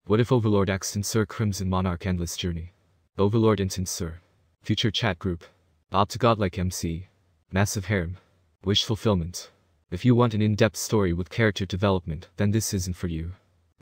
What if Overlord and Tensura Crimson Monarch Endless Journey? Overlord and Tensura. Future chat group. Opt to Godlike MC. Massive harem. Wish fulfillment. If you want an in-depth story with character development, then this isn't for you.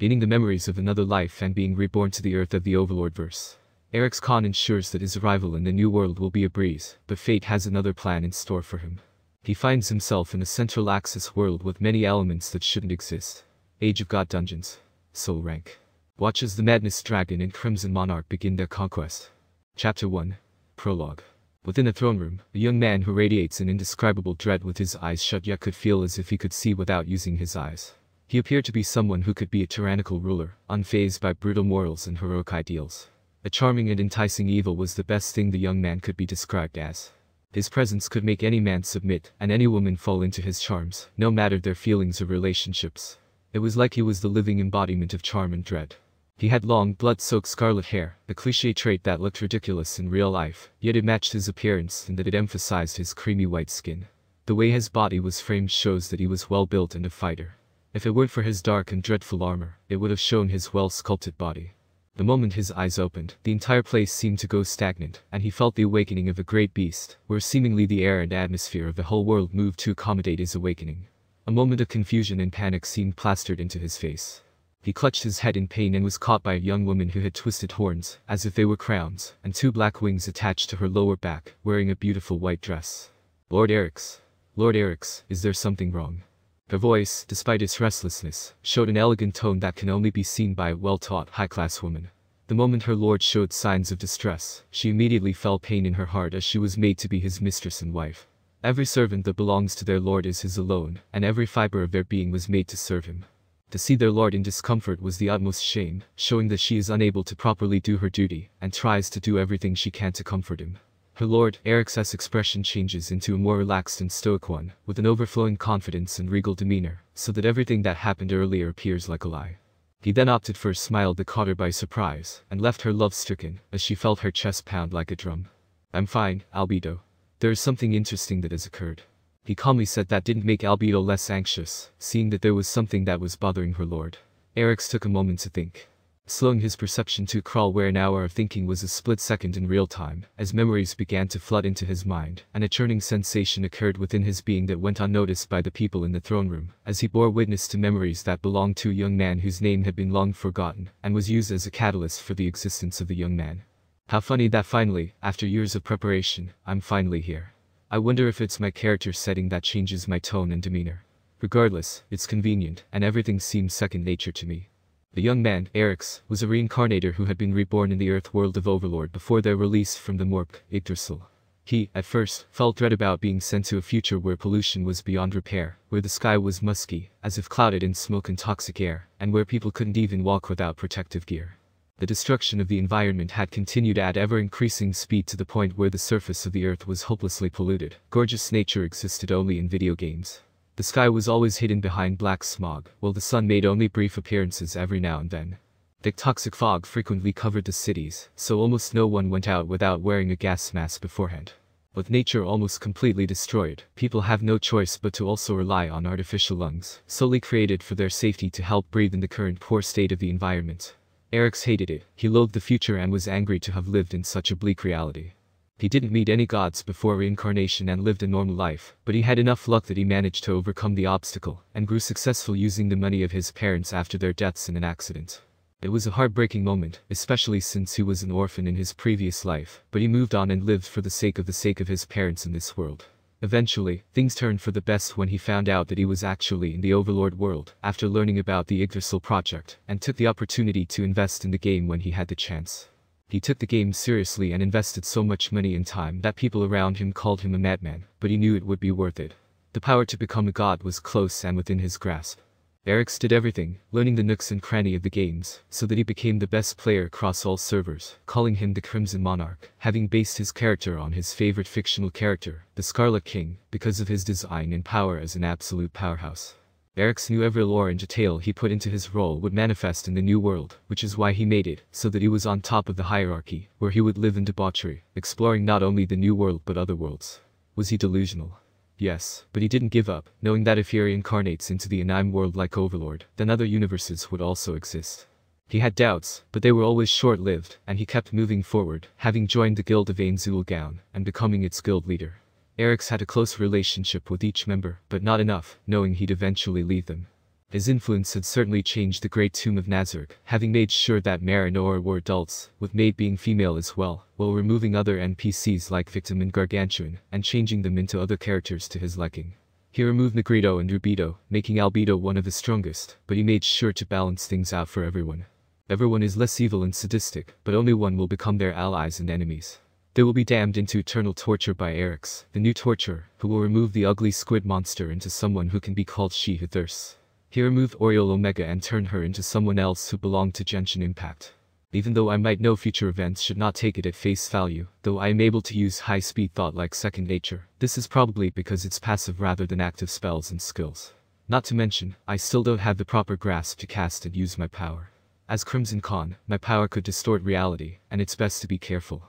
Gaining the memories of another life and being reborn to the earth of the Overlord Verse. Erix Khan ensures that his arrival in the new world will be a breeze, but fate has another plan in store for him. He finds himself in a Central Axis world with many elements that shouldn't exist. Age of God dungeons. Soul rank. Watch as the Madness Dragon and Crimson Monarch begin their conquest. Chapter 1. Prologue. Within a throne room, a young man who radiates an indescribable dread with his eyes shut yet could feel as if he could see without using his eyes. He appeared to be someone who could be a tyrannical ruler, unfazed by brutal morals and heroic ideals. A charming and enticing evil was the best thing the young man could be described as. His presence could make any man submit, and any woman fall into his charms, no matter their feelings or relationships. It was like he was the living embodiment of charm and dread. He had long, blood-soaked scarlet hair, a cliché trait that looked ridiculous in real life, yet it matched his appearance in that it emphasized his creamy white skin. The way his body was framed shows that he was well-built and a fighter. If it weren't for his dark and dreadful armor, it would have shown his well-sculpted body. The moment his eyes opened, the entire place seemed to go stagnant, and he felt the awakening of a great beast, where seemingly the air and atmosphere of the whole world moved to accommodate his awakening. A moment of confusion and panic seemed plastered into his face. He clutched his head in pain and was caught by a young woman who had twisted horns, as if they were crowns, and two black wings attached to her lower back, wearing a beautiful white dress. Lord Erix. Lord Erix, is there something wrong? Her voice, despite its restlessness, showed an elegant tone that can only be seen by a well-taught, high-class woman. The moment her lord showed signs of distress, she immediately felt pain in her heart as she was made to be his mistress and wife. Every servant that belongs to their lord is his alone, and every fiber of their being was made to serve him. To see their lord in discomfort was the utmost shame, showing that she is unable to properly do her duty, and tries to do everything she can to comfort him. Her lord, Erix's expression changes into a more relaxed and stoic one, with an overflowing confidence and regal demeanor, so that everything that happened earlier appears like a lie. He then opted for a smile that caught her by surprise, and left her love-stricken, as she felt her chest pound like a drum. I'm fine, Albedo. There is something interesting that has occurred. He calmly said that didn't make Albedo less anxious, seeing that there was something that was bothering her lord. Erix took a moment to think. Slowing his perception to a crawl where an hour of thinking was a split second in real time, as memories began to flood into his mind, and a churning sensation occurred within his being that went unnoticed by the people in the throne room, as he bore witness to memories that belonged to a young man whose name had been long forgotten, and was used as a catalyst for the existence of the young man. How funny that finally, after years of preparation, I'm finally here. I wonder if it's my character setting that changes my tone and demeanor. Regardless, it's convenient, and everything seems second nature to me. The young man, Erix, was a reincarnator who had been reborn in the Earth world of Overlord before their release from the morgue, Yggdrasil. He, at first, felt dread about being sent to a future where pollution was beyond repair, where the sky was musky, as if clouded in smoke and toxic air, and where people couldn't even walk without protective gear. The destruction of the environment had continued at ever-increasing speed to the point where the surface of the Earth was hopelessly polluted. Gorgeous nature existed only in video games. The sky was always hidden behind black smog, while the sun made only brief appearances every now and then. Thick toxic fog frequently covered the cities, so almost no one went out without wearing a gas mask beforehand. With nature almost completely destroyed, people have no choice but to also rely on artificial lungs, solely created for their safety to help breathe in the current poor state of the environment. Erix hated it, he loathed the future and was angry to have lived in such a bleak reality. He didn't meet any gods before reincarnation and lived a normal life, but he had enough luck that he managed to overcome the obstacle, and grew successful using the money of his parents after their deaths in an accident. It was a heartbreaking moment, especially since he was an orphan in his previous life, but he moved on and lived for the sake of his parents in this world. Eventually, things turned for the best when he found out that he was actually in the Overlord world, after learning about the Yggdrasil project, and took the opportunity to invest in the game when he had the chance. He took the game seriously and invested so much money and time that people around him called him a madman, but he knew it would be worth it. The power to become a god was close and within his grasp. Erix did everything, learning the nooks and cranny of the games, so that he became the best player across all servers, calling him the Crimson Monarch, having based his character on his favorite fictional character, the Scarlet King, because of his design and power as an absolute powerhouse. Erix knew every lore and detail he put into his role would manifest in the new world, which is why he made it, so that he was on top of the hierarchy, where he would live in debauchery, exploring not only the new world but other worlds. Was he delusional? Yes, but he didn't give up, knowing that if he reincarnates into the anime world like Overlord, then other universes would also exist. He had doubts, but they were always short-lived, and he kept moving forward, having joined the guild of Ainzulgaon and becoming its guild leader. Erix had a close relationship with each member, but not enough, knowing he'd eventually leave them. His influence had certainly changed the Great Tomb of Nazark, having made sure that Mare and Or were adults, with Maid being female as well, while removing other NPCs like Victim and Gargantuan, and changing them into other characters to his liking. He removed Negrito and Rubido, making Albedo one of the strongest, but he made sure to balance things out for everyone. Everyone is less evil and sadistic, but only one will become their allies and enemies. They will be damned into eternal torture by Erix, the new torturer, who will remove the ugly squid monster into someone who can be called She Who Thirsts. He removed Oriole Omega and turned her into someone else who belonged to Genshin Impact. Even though I might know future events, should not take it at face value, though I am able to use high-speed thought like second nature. This is probably because it's passive rather than active spells and skills. Not to mention, I still don't have the proper grasp to cast and use my power. As Crimson Khan, my power could distort reality, and it's best to be careful.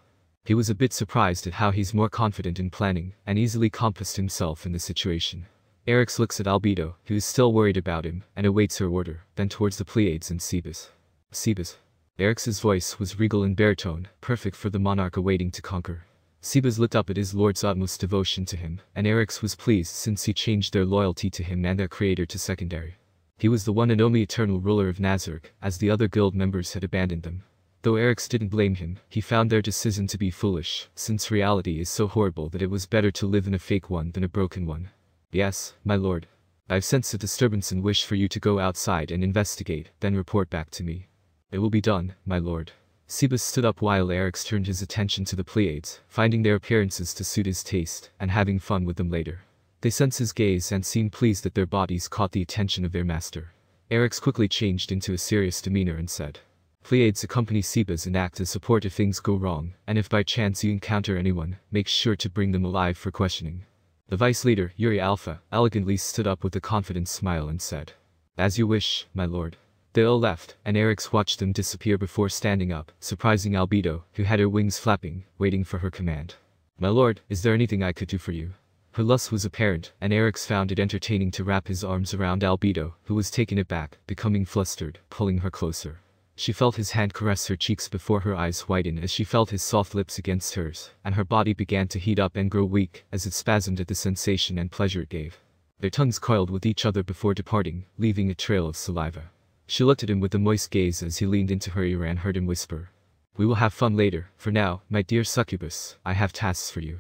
He was a bit surprised at how he's more confident in planning, and easily compassed himself in the situation. Erix looks at Albedo, who is still worried about him, and awaits her order, then towards the Pleiades and Sebas. Sebas. Erix's voice was regal and baritone, perfect for the monarch awaiting to conquer. Sebas looked up at his lord's utmost devotion to him, and Erix was pleased since he changed their loyalty to him and their creator to secondary. He was the one and only eternal ruler of Nazark, as the other guild members had abandoned them. Though Erix didn't blame him, he found their decision to be foolish, since reality is so horrible that it was better to live in a fake one than a broken one. Yes, my lord. I've sensed a disturbance and wish for you to go outside and investigate, then report back to me. It will be done, my lord. Sebas stood up while Erix turned his attention to the Pleiades, finding their appearances to suit his taste, and having fun with them later. They sensed his gaze and seemed pleased that their bodies caught the attention of their master. Erix quickly changed into a serious demeanor and said, Pleiades accompany Sebas and act as support if things go wrong, and if by chance you encounter anyone, make sure to bring them alive for questioning. The vice leader, Yuri Alpha, elegantly stood up with a confident smile and said, As you wish, my lord. They all left, and Erix watched them disappear before standing up, surprising Albedo, who had her wings flapping, waiting for her command. My lord, is there anything I could do for you? Her lust was apparent, and Erix found it entertaining to wrap his arms around Albedo, who was taken aback, becoming flustered, pulling her closer. She felt his hand caress her cheeks before her eyes widened as she felt his soft lips against hers, and her body began to heat up and grow weak as it spasmed at the sensation and pleasure it gave. Their tongues coiled with each other before departing, leaving a trail of saliva. She looked at him with a moist gaze as he leaned into her ear and heard him whisper, We will have fun later. For now, my dear succubus, I have tasks for you.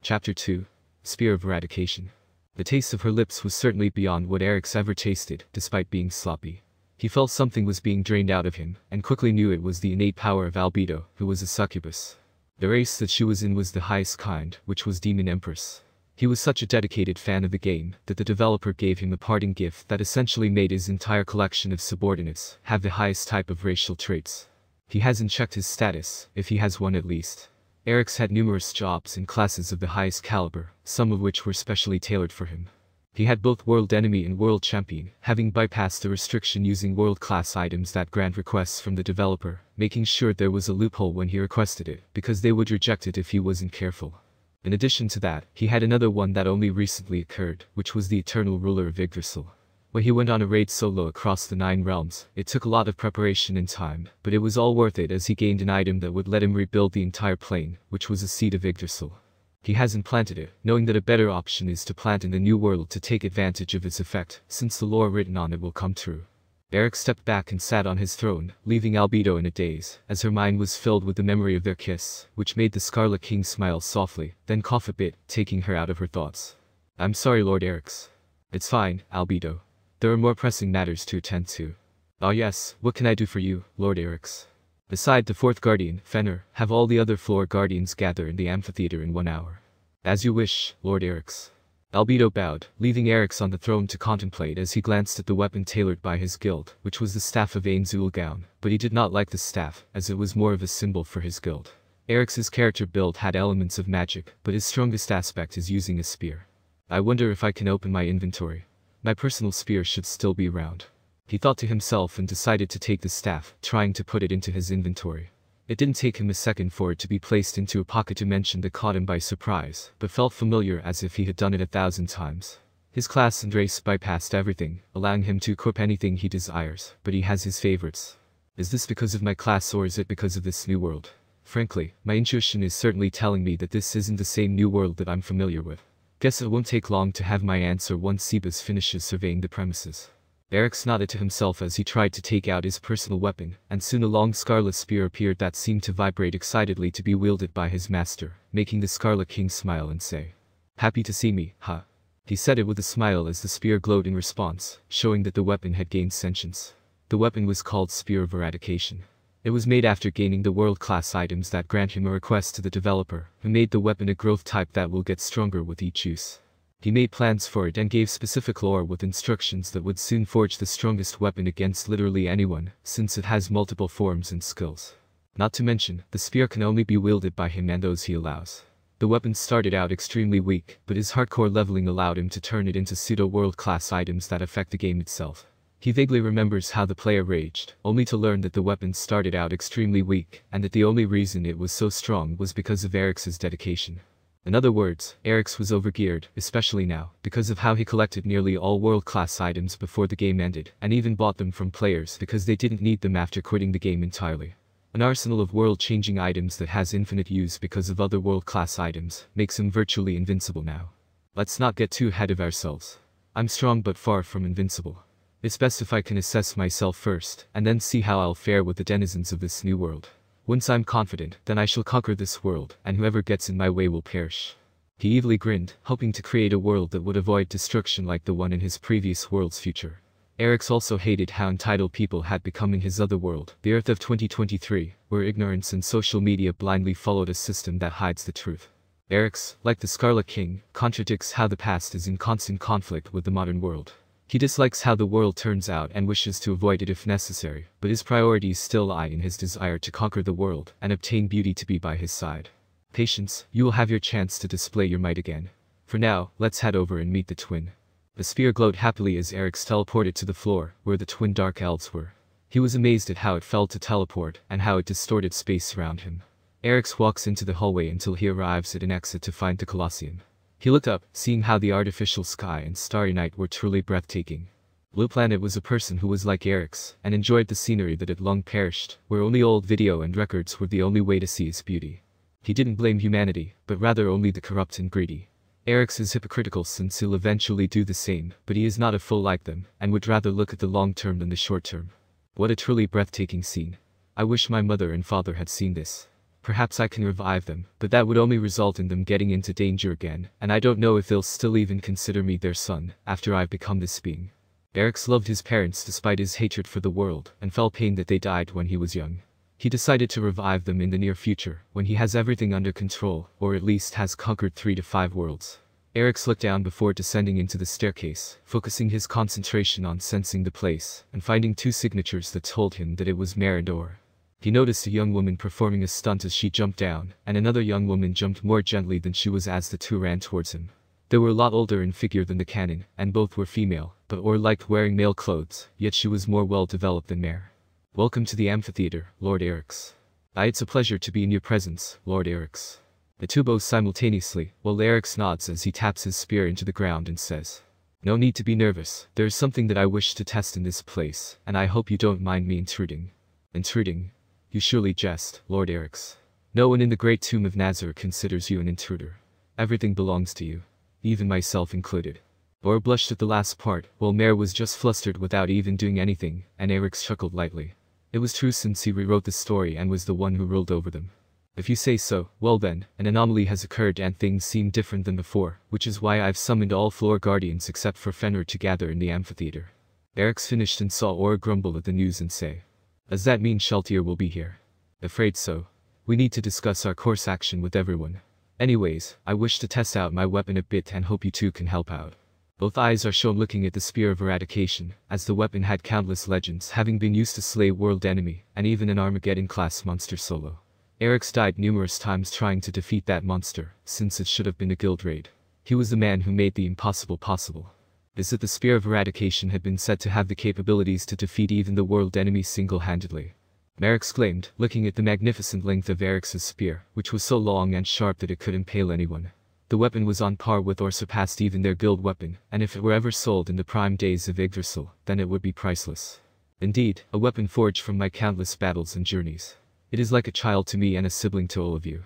Chapter 2. Spear of Eradication. The taste of her lips was certainly beyond what Erix ever tasted, despite being sloppy. He felt something was being drained out of him, and quickly knew it was the innate power of Albedo, who was a succubus. The race that she was in was the highest kind, which was Demon Empress. He was such a dedicated fan of the game, that the developer gave him a parting gift that essentially made his entire collection of subordinates have the highest type of racial traits. He hasn't checked his status, if he has one at least. Erix had numerous jobs in classes of the highest caliber, some of which were specially tailored for him. He had both World Enemy and World Champion, having bypassed the restriction using world-class items that grant requests from the developer, making sure there was a loophole when he requested it, because they would reject it if he wasn't careful. In addition to that, he had another one that only recently occurred, which was the Eternal Ruler of Yggdrasil. When he went on a raid solo across the 9 realms, it took a lot of preparation and time, but it was all worth it as he gained an item that would let him rebuild the entire plane, which was a seed of Yggdrasil. He hasn't planted it, knowing that a better option is to plant in the new world to take advantage of its effect, since the lore written on it will come true. Erix stepped back and sat on his throne, leaving Albedo in a daze, as her mind was filled with the memory of their kiss, which made the Scarlet King smile softly, then cough a bit, taking her out of her thoughts. I'm sorry, Lord Erix. It's fine, Albedo. There are more pressing matters to attend to. Ah yes, what can I do for you, Lord Erix? Beside the 4th Guardian, Fenrir, have all the other floor guardians gather in the amphitheater in 1 hour. As you wish, Lord Erix. Albedo bowed, leaving Erix on the throne to contemplate as he glanced at the weapon tailored by his guild, which was the Staff of Ainzulgaon, but he did not like the staff, as it was more of a symbol for his guild. Erix's character build had elements of magic, but his strongest aspect is using a spear. I wonder if I can open my inventory. My personal spear should still be around. He thought to himself and decided to take the staff, trying to put it into his inventory. It didn't take him a second for it to be placed into a pocket dimension that caught him by surprise, but felt familiar as if he had done it 1,000 times. His class and race bypassed everything, allowing him to equip anything he desires, but he has his favorites. Is this because of my class or is it because of this new world? Frankly, my intuition is certainly telling me that this isn't the same new world that I'm familiar with. Guess it won't take long to have my answer once Sebas finishes surveying the premises. Erix nodded to himself as he tried to take out his personal weapon, and soon a long scarlet spear appeared that seemed to vibrate excitedly to be wielded by his master, making the Scarlet King smile and say, "Happy to see me, huh?" He said it with a smile as the spear glowed in response, showing that the weapon had gained sentience. The weapon was called Spear of Eradication. It was made after gaining the world-class items that grant him a request to the developer, who made the weapon a growth type that will get stronger with each use. He made plans for it and gave specific lore with instructions that would soon forge the strongest weapon against literally anyone, since it has multiple forms and skills. Not to mention, the spear can only be wielded by him and those he allows. The weapon started out extremely weak, but his hardcore leveling allowed him to turn it into pseudo-world-class items that affect the game itself. He vaguely remembers how the player raged, only to learn that the weapon started out extremely weak, and that the only reason it was so strong was because of Erix's dedication. In other words, Erix was overgeared, especially now, because of how he collected nearly all world-class items before the game ended, and even bought them from players because they didn't need them after quitting the game entirely. An arsenal of world-changing items that has infinite use because of other world-class items makes him virtually invincible now. Let's not get too ahead of ourselves. I'm strong but far from invincible. It's best if I can assess myself first, and then see how I'll fare with the denizens of this new world. Once I'm confident, then I shall conquer this world, and whoever gets in my way will perish. He evilly grinned, hoping to create a world that would avoid destruction like the one in his previous world's future. Erix also hated how entitled people had become in his other world, the Earth of 2023, where ignorance and social media blindly followed a system that hides the truth. Erix, like the Scarlet King, contradicts how the past is in constant conflict with the modern world. He dislikes how the world turns out and wishes to avoid it if necessary, but his priorities still lie in his desire to conquer the world and obtain beauty to be by his side. Patience, you will have your chance to display your might again. For now, let's head over and meet the twin. The spear glowed happily as Erix teleported to the floor, where the twin dark elves were. He was amazed at how it felt to teleport, and how it distorted space around him. Erix walks into the hallway until he arrives at an exit to find the Colosseum. He looked up, seeing how the artificial sky and starry night were truly breathtaking. Blue Planet was a person who was like Erix, and enjoyed the scenery that had long perished, where only old video and records were the only way to see its beauty. He didn't blame humanity, but rather only the corrupt and greedy. Erix is hypocritical since he'll eventually do the same, but he is not a fool like them, and would rather look at the long term than the short term. What a truly breathtaking scene. I wish my mother and father had seen this. Perhaps I can revive them, but that would only result in them getting into danger again, and I don't know if they'll still even consider me their son, after I've become this being. Erix loved his parents despite his hatred for the world, and felt pain that they died when he was young. He decided to revive them in the near future, when he has everything under control, or at least has conquered 3 to 5 worlds. Erix looked down before descending into the staircase, focusing his concentration on sensing the place, and finding 2 signatures that told him that it was Mare and Or. He noticed a young woman performing a stunt as she jumped down, and another young woman jumped more gently than she was as the 2 ran towards him. They were a lot older in figure than the canon, and both were female, but Or liked wearing male clothes, yet she was more well-developed than Mare. Welcome to the amphitheater, Lord Erix. It's a pleasure to be in your presence, Lord Erix. The 2 bow simultaneously, while Erix nods as he taps his spear into the ground and says, "No need to be nervous, there is something that I wish to test in this place, and I hope you don't mind me intruding." Intruding? You surely jest, Lord Erix. No one in the great tomb of Nazar considers you an intruder. Everything belongs to you. Even myself included. Or blushed at the last part, while Mare was just flustered without even doing anything, and Erix chuckled lightly. It was true since he rewrote the story and was the one who ruled over them. If you say so, well then, an anomaly has occurred and things seem different than before, which is why I've summoned all floor guardians except for Fenrir to gather in the amphitheater. Erix finished and saw Or grumble at the news and say, "Does that mean Sheltier will be here?" "Afraid so. We need to discuss our course action with everyone. Anyways, I wish to test out my weapon a bit and hope you 2 can help out." Both eyes are shown looking at the Spear of Eradication, as the weapon had countless legends having been used to slay world enemy, and even an Armageddon-class monster solo. Erix died numerous times trying to defeat that monster, since it should have been a guild raid. He was the man who made the impossible possible. Is that the Spear of Eradication had been said to have the capabilities to defeat even the world enemy single-handedly. Mare exclaimed, looking at the magnificent length of Erix's spear, which was so long and sharp that it could impale anyone. The weapon was on par with or surpassed even their guild weapon, and if it were ever sold in the prime days of Yggdrasil, then it would be priceless. Indeed, a weapon forged from my countless battles and journeys. It is like a child to me and a sibling to all of you.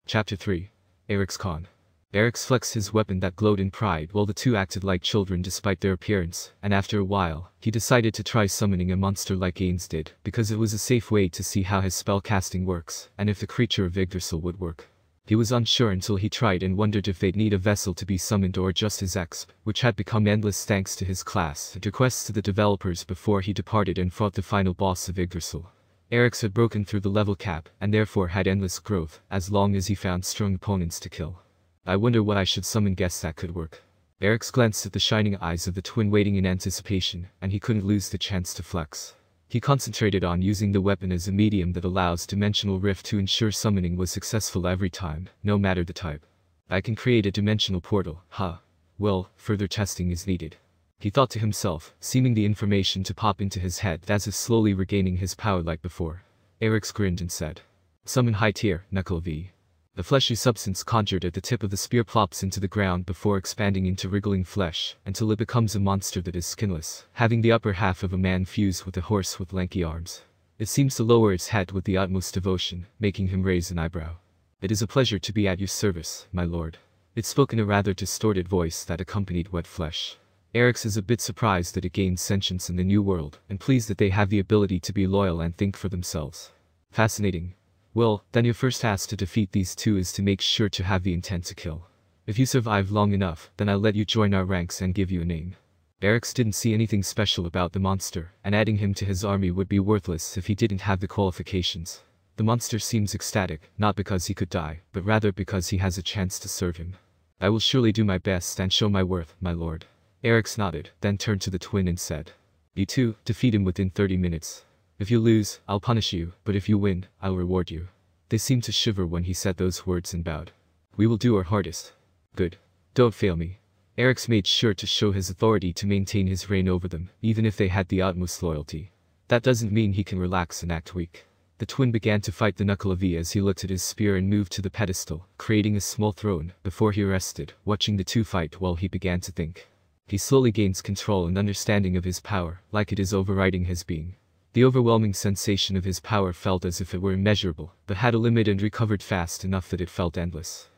Chapter 3. Erix Khan. Erix flexed his weapon that glowed in pride while the two acted like children despite their appearance, and after a while, he decided to try summoning a monster like Gaines did, because it was a safe way to see how his spell casting works, and if the creature of Yggdrasil would work. He was unsure until he tried and wondered if they'd need a vessel to be summoned or just his exp, which had become endless thanks to his class and requests to the developers before he departed and fought the final boss of Yggdrasil. Erix had broken through the level cap, and therefore had endless growth, as long as he found strong opponents to kill. I wonder what I should summon guess that could work. Erix glanced at the shining eyes of the twin waiting in anticipation, and he couldn't lose the chance to flex. He concentrated on using the weapon as a medium that allows dimensional rift to ensure summoning was successful every time, no matter the type. I can create a dimensional portal, huh? Well, further testing is needed. He thought to himself, seeming the information to pop into his head as if slowly regaining his power like before. Erix grinned and said, "Summon high tier, Knuckle V." The fleshy substance conjured at the tip of the spear plops into the ground before expanding into wriggling flesh, until it becomes a monster that is skinless, having the upper half of a man fused with a horse with lanky arms. It seems to lower its head with the utmost devotion, making him raise an eyebrow. "It is a pleasure to be at your service, my lord." It spoke in a rather distorted voice that accompanied wet flesh. Erix is a bit surprised that it gains sentience in the new world, and pleased that they have the ability to be loyal and think for themselves. Fascinating. Well, then your first task to defeat these two is to make sure to have the intent to kill. If you survive long enough, then I'll let you join our ranks and give you a name. Erix didn't see anything special about the monster, and adding him to his army would be worthless if he didn't have the qualifications. The monster seems ecstatic, not because he could die, but rather because he has a chance to serve him. I will surely do my best and show my worth, my lord. Erix nodded, then turned to the twin and said, "You two, defeat him within 30 minutes. If you lose, I'll punish you, but if you win, I'll reward you." They seemed to shiver when he said those words and bowed. "We will do our hardest." "Good. Don't fail me." Erix made sure to show his authority to maintain his reign over them, even if they had the utmost loyalty. That doesn't mean he can relax and act weak. The twin began to fight the Knuckle V as he looked at his spear and moved to the pedestal, creating a small throne, before he rested, watching the two fight while he began to think. He slowly gains control and understanding of his power, like it is overriding his being. The overwhelming sensation of his power felt as if it were immeasurable, but had a limit and recovered fast enough that it felt endless.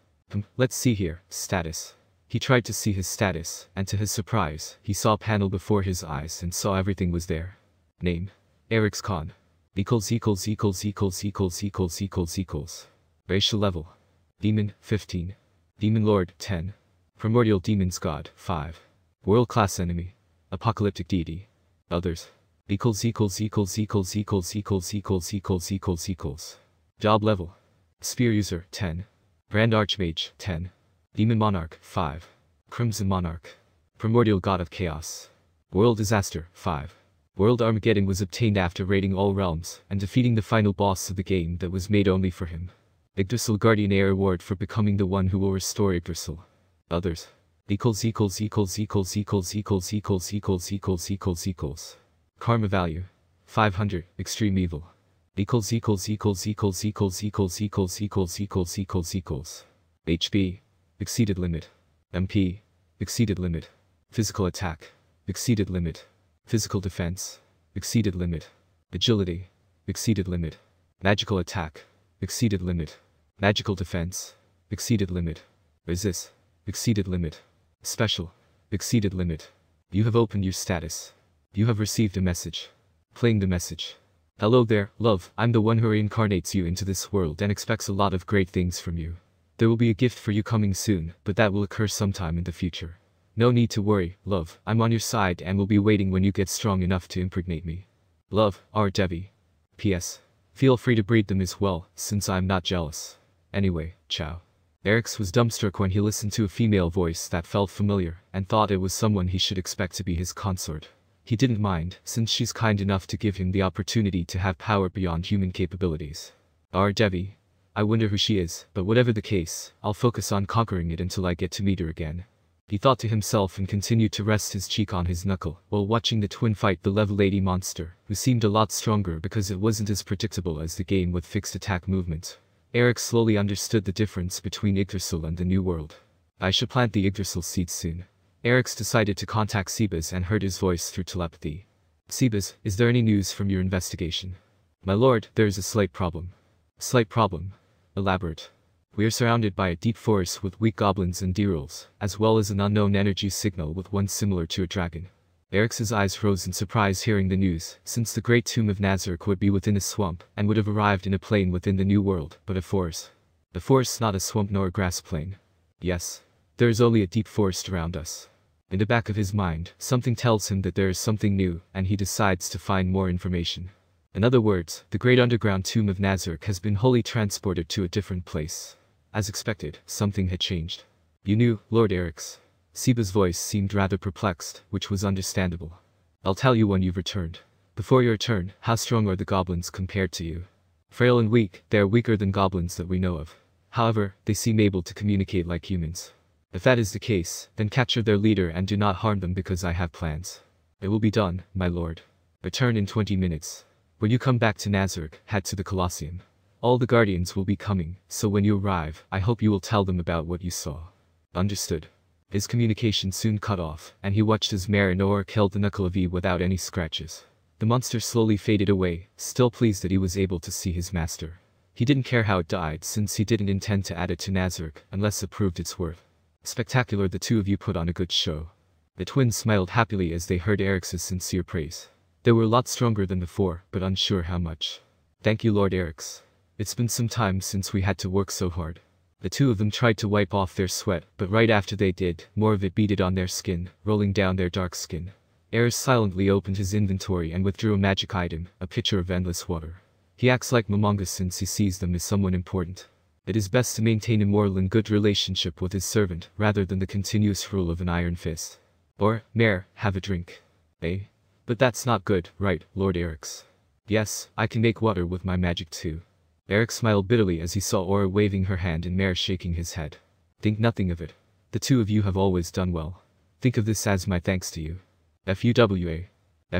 Let's see here, status. He tried to see his status, and to his surprise, he saw a panel before his eyes and saw everything was there. Name: Erix Khan. ========================================================================================================================Racial level: Demon, 15. Primordial demons god, 5. World-class enemy. Apocalyptic deity. Others. Job level: Spear user, 10. Brand Archmage, 10. Demon Monarch, 5. Crimson Monarch. Primordial god of chaos. World disaster, 5. World Armageddon was obtained after raiding all realms and defeating the final boss of the game that was made only for him. Yggdrasil Guardian A reward for becoming the one who will restore Yggdrasil. Others. Karma value: 500. Extreme evil. HP: exceeded limit. MP: exceeded limit. Physical attack: exceeded limit. Physical defense: exceeded limit. Agility: exceeded limit. Magical attack: exceeded limit. Magical defense: exceeded limit. Resist: exceeded limit. Special: exceeded limit. You have opened your status. You have received a message. Playing the message. Hello there, love. I'm the one who reincarnates you into this world and expects a lot of great things from you. There will be a gift for you coming soon, but that will occur sometime in the future. No need to worry, love. I'm on your side and will be waiting when you get strong enough to impregnate me. Love, R. Devi. P.S. Feel free to breed them as well, since I'm not jealous. Anyway, ciao. Erix was dumbstruck when he listened to a female voice that felt familiar, and thought it was someone he should expect to be his consort. He didn't mind, since she's kind enough to give him the opportunity to have power beyond human capabilities. R. Devi. I wonder who she is, but whatever the case, I'll focus on conquering it until I get to meet her again. He thought to himself and continued to rest his cheek on his knuckle, while watching the twin fight the level 80 monster, who seemed a lot stronger because it wasn't as predictable as the game with fixed attack movement. Erix slowly understood the difference between Yggdrasil and the New World. I should plant the Yggdrasil seeds soon. Erix decided to contact Sebas and heard his voice through telepathy. Sebas, is there any news from your investigation? My lord, there is a slight problem. Slight problem. Elaborate. We are surrounded by a deep forest with weak goblins and dirils, as well as an unknown energy signal with one similar to a dragon. Erix's eyes rose in surprise hearing the news, since the great tomb of Nazareth would be within a swamp and would have arrived in a plain within the new world, but a forest. The forest, not a swamp nor a grass plain. Yes. There is only a deep forest around us. In the back of his mind, something tells him that there is something new, and he decides to find more information. In other words, the great underground tomb of Nazareth has been wholly transported to a different place. As expected, something had changed. You knew, Lord Erix. Seba's voice seemed rather perplexed, which was understandable. I'll tell you when you've returned. Before your return, how strong are the goblins compared to you? Frail and weak, they are weaker than goblins that we know of. However, they seem able to communicate like humans. If that is the case, then capture their leader and do not harm them because I have plans. It will be done, my lord. Return in 20 minutes. When you come back to Nazareth, head to the Colosseum. All the guardians will be coming, so when you arrive, I hope you will tell them about what you saw. Understood. His communication soon cut off, and he watched as Mare and Or killed the Knucklevi without any scratches. The monster slowly faded away, still pleased that he was able to see his master. He didn't care how it died since he didn't intend to add it to Nazareth unless it proved its worth. Spectacular, the two of you put on a good show. The twins smiled happily as they heard Erix's sincere praise. They were a lot stronger than before, but unsure how much. Thank you, Lord Erix. It's been some time since we had to work so hard. The two of them tried to wipe off their sweat, but right after they did, more of it beaded on their skin, rolling down their dark skin. Erix silently opened his inventory and withdrew a magic item, a pitcher of endless water. He acts like Momonga since he sees them as someone important. It is best to maintain a moral and good relationship with his servant, rather than the continuous rule of an iron fist. Or, Mare, have a drink. Eh? But that's not good, right, Lord Erix? Yes, I can make water with my magic too. Erix smiled bitterly as he saw Aura waving her hand and Mare shaking his head. Think nothing of it. The two of you have always done well. Think of this as my thanks to you. Fuwa.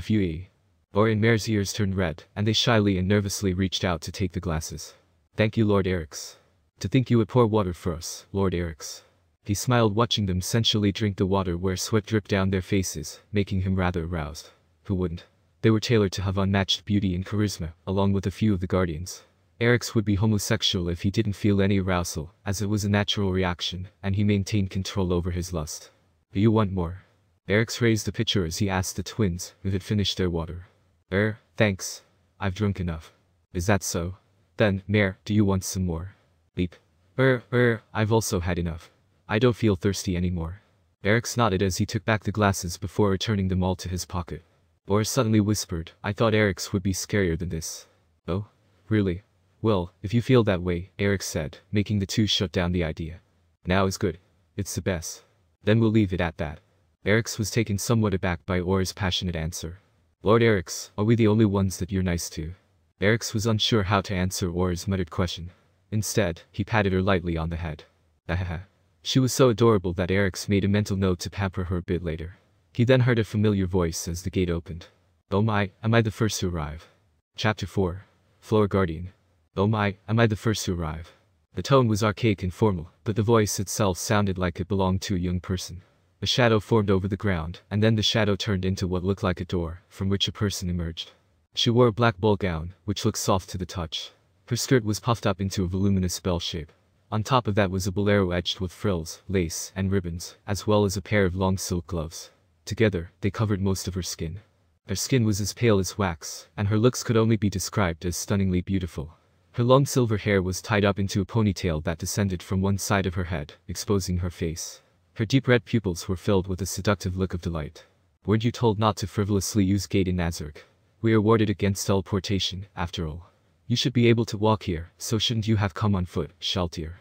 Fue. Aura and Mare's ears turned red, and they shyly and nervously reached out to take the glasses. Thank you, Lord Erix. To think you would pour water for us, Lord Erix. He smiled watching them sensually drink the water where sweat dripped down their faces, making him rather aroused. Who wouldn't? They were tailored to have unmatched beauty and charisma, along with a few of the guardians. Erix would be homosexual if he didn't feel any arousal, as it was a natural reaction, and he maintained control over his lust. Do you want more? Erix raised the pitcher as he asked the twins if had finished their water. Thanks. I've drunk enough. Is that so? Then, Mare, do you want some more? Beep. I've also had enough. I don't feel thirsty anymore. Erix nodded as he took back the glasses before returning them all to his pocket. Or suddenly whispered, I thought Erix would be scarier than this. Oh? Really? Well, if you feel that way, Erix said, making the two shut down the idea. Now is good. It's the best. Then we'll leave it at that. Erix was taken somewhat aback by Aura's passionate answer. Lord Erix, are we the only ones that you're nice to? Erix was unsure how to answer Aura's muttered question. Instead, he patted her lightly on the head. She was so adorable that Erix made a mental note to pamper her a bit later. He then heard a familiar voice as the gate opened. Oh my, am I the first to arrive? Chapter 4. Floor Guardian. Oh my, am I the first to arrive? The tone was archaic and formal, but the voice itself sounded like it belonged to a young person. A shadow formed over the ground, and then the shadow turned into what looked like a door, from which a person emerged. She wore a black ball gown, which looked soft to the touch. Her skirt was puffed up into a voluminous bell shape. On top of that was a bolero edged with frills, lace, and ribbons, as well as a pair of long silk gloves. Together, they covered most of her skin. Her skin was as pale as wax, and her looks could only be described as stunningly beautiful. Her long silver hair was tied up into a ponytail that descended from one side of her head, exposing her face. Her deep red pupils were filled with a seductive look of delight. Weren't you told not to frivolously use gate in Nazareth? We are warded against teleportation, after all. You should be able to walk here, so shouldn't you have come on foot, Shaltir?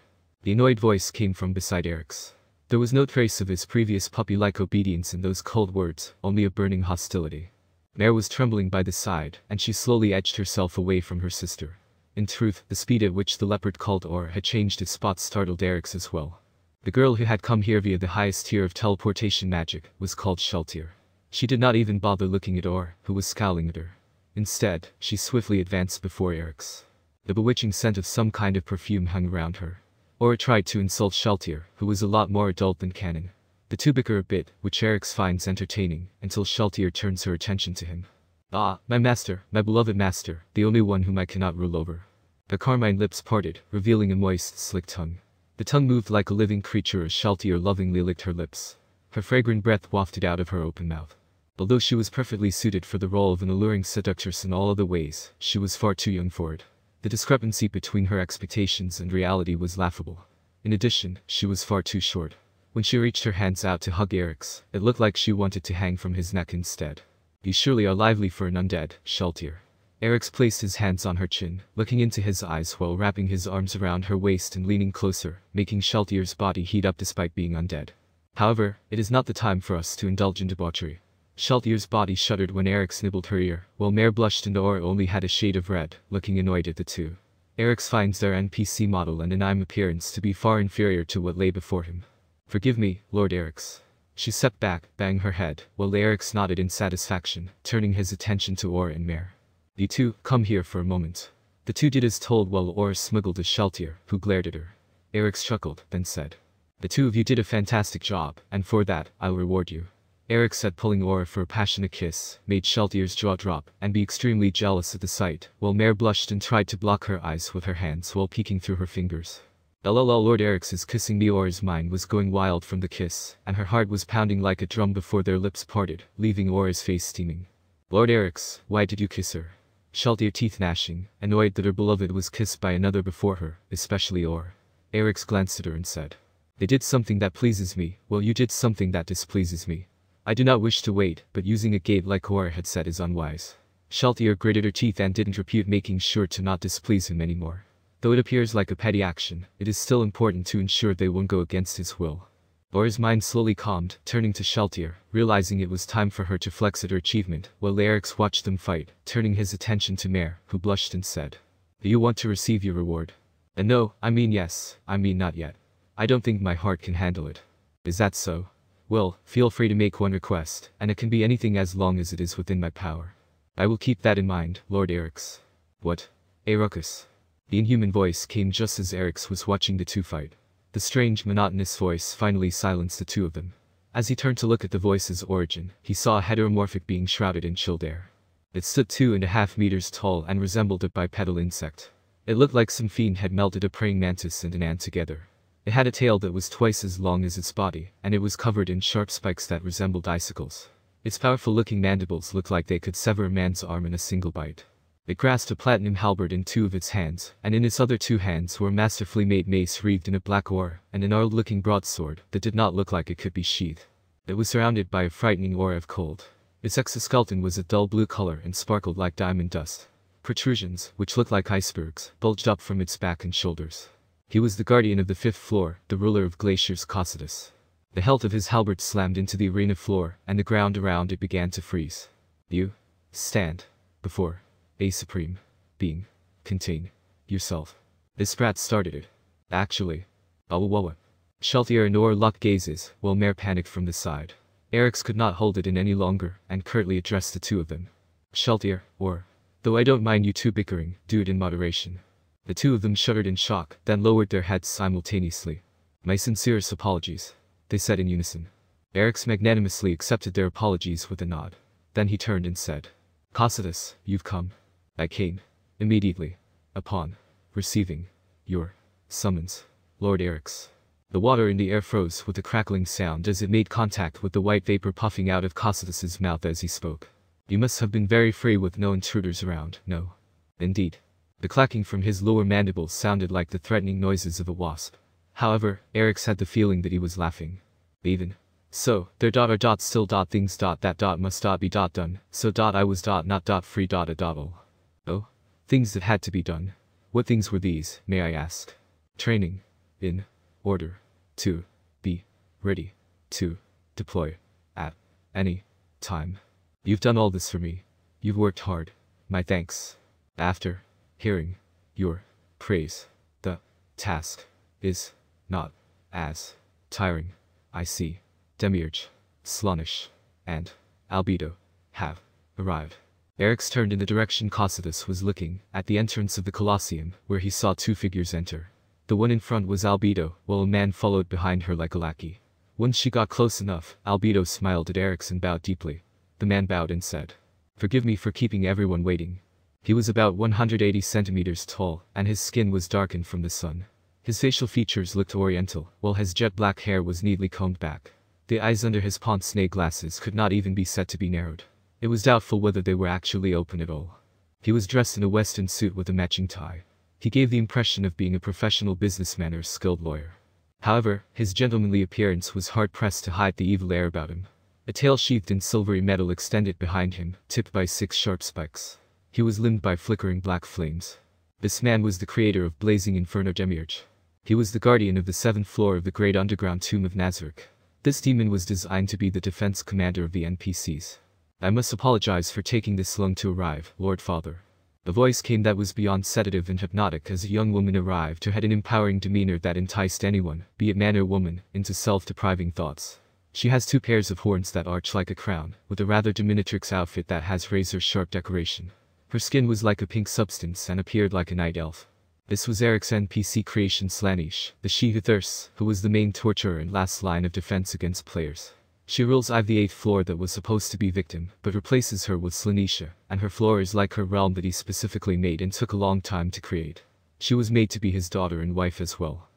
The annoyed voice came from beside Erix. There was no trace of his previous puppy-like obedience in those cold words, only a burning hostility. Mare was trembling by the side, and she slowly edged herself away from her sister. In truth, the speed at which the leopard called Aura had changed its spots startled Erix as well. The girl who had come here via the highest tier of teleportation magic was called Shaltir. She did not even bother looking at Aura, who was scowling at her. Instead, she swiftly advanced before Erix. The bewitching scent of some kind of perfume hung around her. Aura tried to insult Shaltir, who was a lot more adult than canon. The two bicker a bit, which Erix finds entertaining, until Shaltir turns her attention to him. Ah, my master, my beloved master, the only one whom I cannot rule over. The carmine lips parted, revealing a moist, slick tongue. The tongue moved like a living creature as Shaltir lovingly licked her lips. Her fragrant breath wafted out of her open mouth. Although she was perfectly suited for the role of an alluring seductress in all other ways, she was far too young for it. The discrepancy between her expectations and reality was laughable. In addition, she was far too short. When she reached her hands out to hug Erix, it looked like she wanted to hang from his neck instead. You surely are lively for an undead, Shaltir. Erix placed his hands on her chin, looking into his eyes while wrapping his arms around her waist and leaning closer, making Shaltir's body heat up despite being undead. However, it is not the time for us to indulge in debauchery. Shaltir's body shuddered when Erix nibbled her ear, while Mare blushed and Aura only had a shade of red, looking annoyed at the two. Erix finds their NPC model and anime appearance to be far inferior to what lay before him. Forgive me, Lord Erix. She stepped back, banging her head, while Erix nodded in satisfaction, turning his attention to Aura and Mare. You two, come here for a moment. The two did as told while Aura smuggled at Shaltir, who glared at her. Erix chuckled, then said, the two of you did a fantastic job, and for that, I'll reward you. Erix said, pulling Aura for a passionate kiss, made Shaltir's jaw drop and be extremely jealous at the sight, while Mare blushed and tried to block her eyes with her hands while peeking through her fingers. LOL, Lord Erix's kissing me. Aura's mind was going wild from the kiss, and her heart was pounding like a drum before their lips parted, leaving Aura's face steaming. Lord Erix, why did you kiss her? Shaltir, teeth gnashing, annoyed that her beloved was kissed by another before her, especially Aura. Erix glanced at her and said, they did something that pleases me, while you did something that displeases me. I do not wish to wait, but using a gate like Aura had said is unwise. Shaltir gritted her teeth and didn't repeat, making sure to not displease him anymore. Though it appears like a petty action, it is still important to ensure they won't go against his will. Aura's mind slowly calmed, turning to Shaltir, realizing it was time for her to flex at her achievement, while Erix watched them fight, turning his attention to Mare, who blushed and said, do you want to receive your reward? And no, I mean yes, I mean not yet. I don't think my heart can handle it. Is that so? Well, feel free to make one request, and it can be anything as long as it is within my power. I will keep that in mind, Lord Erix. What? A ruckus. The inhuman voice came just as Erix was watching the two fight. The strange, monotonous voice finally silenced the two of them. As he turned to look at the voice's origin, he saw a heteromorphic being shrouded in chilled air. It stood 2.5 meters tall and resembled a bipedal insect. It looked like some fiend had melted a praying mantis and an ant together. It had a tail that was twice as long as its body, and it was covered in sharp spikes that resembled icicles. Its powerful-looking mandibles looked like they could sever a man's arm in a single bite. It grasped a platinum halberd in two of its hands, and in its other two hands were a masterfully made mace wreathed in a black ore, and a gnarled-looking broadsword that did not look like it could be sheathed. It was surrounded by a frightening aura of cold. Its exoskeleton was a dull blue color and sparkled like diamond dust. Protrusions, which looked like icebergs, bulged up from its back and shoulders. He was the guardian of the 5th floor, the ruler of Glacier's Cocytus. The hilt of his halberd slammed into the arena floor, and the ground around it began to freeze. You stand before a supreme being. Contain yourself. This brat started it. Actually. What? Shaltir and Aura locked gazes, while Mare panicked from the side. Erix could not hold it in any longer, and curtly addressed the two of them. Shaltir, or, though I don't mind you two bickering, do it in moderation. The two of them shuddered in shock, then lowered their heads simultaneously. My sincerest apologies, they said in unison. Erix magnanimously accepted their apologies with a nod. Then he turned and said, Cocytus, you've come. I came immediately upon receiving your summons, Lord Erix. The water in the air froze with a crackling sound as it made contact with the white vapor puffing out of Cocytus's mouth as he spoke. You must have been very free with no intruders around, no? Indeed. The clacking from his lower mandibles sounded like the threatening noises of a wasp. However, Erix had the feeling that he was laughing. Even so, there are still things that must be done, so I was not free a all. Oh? Things that had to be done. What things were these, may I ask? Training. In order to be ready to deploy at any time. You've done all this for me. You've worked hard. My thanks. After hearing your praise, the task is not as tiring. I see. Demiurge, Slaanesh, and Albedo have arrived. Erix turned in the direction Cocytus was looking, at the entrance of the Colosseum, where he saw two figures enter. The one in front was Albedo, while a man followed behind her like a lackey. Once she got close enough, Albedo smiled at Erix and bowed deeply. The man bowed and said, Forgive me for keeping everyone waiting. He was about 180 centimeters tall, and his skin was darkened from the sun. His facial features looked oriental, while his jet black hair was neatly combed back. The eyes under his pince-nez glasses could not even be said to be narrowed. It was doubtful whether they were actually open at all. He was dressed in a western suit with a matching tie. He gave the impression of being a professional businessman or skilled lawyer. However, his gentlemanly appearance was hard-pressed to hide the evil air about him. A tail sheathed in silvery metal extended behind him, tipped by 6 sharp spikes. He was limned by flickering black flames. This man was the creator of Blazing Inferno Demiurge. He was the guardian of the 7th floor of the great underground tomb of Nazareth. This demon was designed to be the defense commander of the NPCs. I must apologize for taking this long to arrive, Lord Father. A voice came that was beyond sedative and hypnotic as a young woman arrived who had an empowering demeanor that enticed anyone, be it man or woman, into self-depriving thoughts. She has 2 pairs of horns that arch like a crown, with a rather dominatrix outfit that has razor-sharp decoration. Her skin was like a pink substance and appeared like a night elf. This was Eric's NPC creation Slaanesh, the she who thirsts, who was the main torturer and last line of defense against players. She rules the 8th floor that was supposed to be victim, but replaces her with Slaanesha, and her floor is like her realm that he specifically made and took a long time to create. She was made to be his daughter and wife as well.